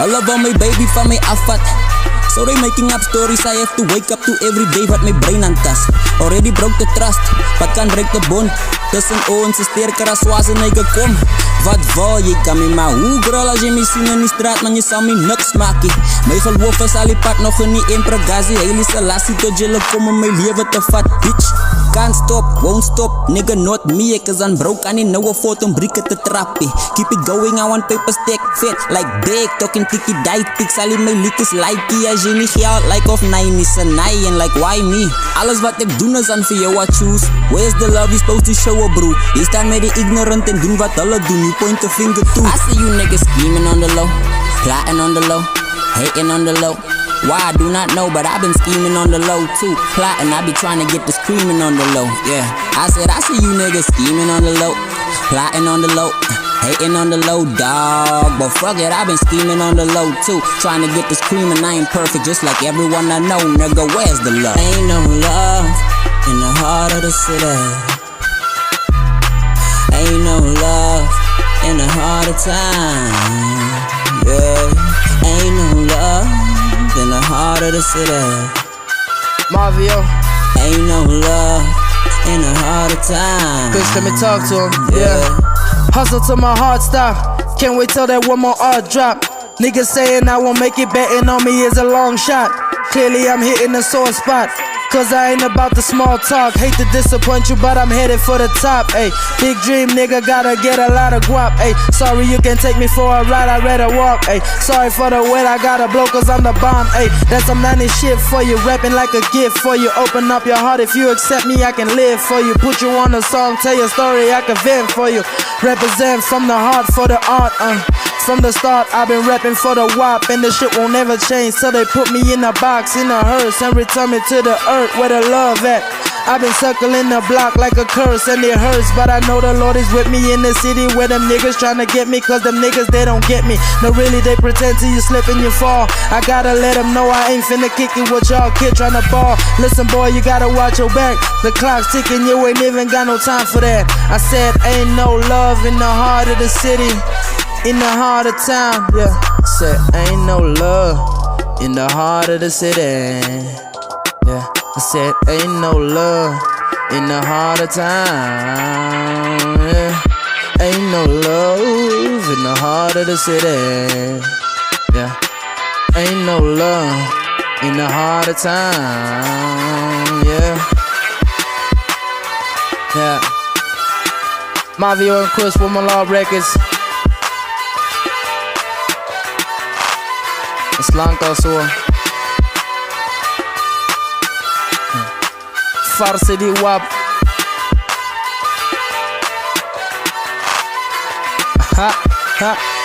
I love all my baby van my afvat. So they making up stories, I have to wake up to every day wat my brain aantas. Already broke the trust, but can't break the bond. Tussen ons is sterker as Schwarzenegger kom. Wat wil jy kan my maar hoe girl as jy my sien in die straat man jy sal my niks maakie. My geloof is al die pad nog in die Emperagazi. Haile Selassie tot julle kom om my lewe te vat bitch. Can't stop, won't stop, nigga not me. Ek is aan broke aan die nouwe voort om brieke te trappie. Keep it going, I want paper stack vet like big, talking tiki die pics. Al die my liedjes likey as jy nie geld like of 9 is a 9 and like why me? Alles wat ek doen is aan vir jou I choose. Where's the love you supposed to show a bro? Jy staan met die ignorant en doen wat hulle doen. You point the finger too. I see you niggas scheming on the low, plotting on the low, hating on the low. Why I do not know, but I've been scheming on the low too. Plotting, I be trying to get the screaming on the low. Yeah, I said I see you niggas scheming on the low, plotting on the low, hating on the low, dog. But fuck it, I've been scheming on the low too. Trying to get the screaming, I ain't perfect, just like everyone I know. Nigga, where's the love? Ain't no love in the heart of the city. Ain't no love in the heart of time. Yeah, ain't no love in the heart of the city. Marvio, ain't no love in the heart of time. bitch, let me talk to him. Yeah. Hustle till my heart stop. Can't wait till that one more art drop. Niggas saying I won't make it, betting on me is a long shot. Clearly I'm hitting a sore spot. Cause I ain't about the small talk. Hate to disappoint you, but I'm headed for the top. Ayy, big dream, nigga, gotta get a lot of guap. Ayy, sorry you can take me for a ride, I'd rather walk. Ayy, sorry for the wet, I gotta blow cause I'm the bomb. Ayy, that's some 90 shit for you, rapping like a gift for you. Open up your heart, if you accept me, I can live for you. Put you on a song, tell your story, I can vent for you. Represent from the heart for the art. From the start, I've been rapping for the WAP, and the shit won't never change till they put me in a box, in a hearse, and return me to the earth where the love at. I've been circling the block like a curse, and it hurts, but I know the Lord is with me in the city where them niggas tryna get me, cause them niggas, they don't get me. No, really, they pretend till you slip and you fall. I gotta let them know I ain't finna kick it with y'all kid tryna ball. Listen, boy, you gotta watch your back. The clock's ticking, you ain't even got no time for that. I said, ain't no love in the heart of the city. In the heart of town, yeah. Said ain't no love in the heart of the city. Yeah, I said ain't no love in the heart of town. Yeah, ain't no love in the heart of the city. Yeah, ain't no love in the heart of town. Yeah, yeah. Marvio and Chris, Woman Law Records. Slanka så. Farse di wap. Ha ha.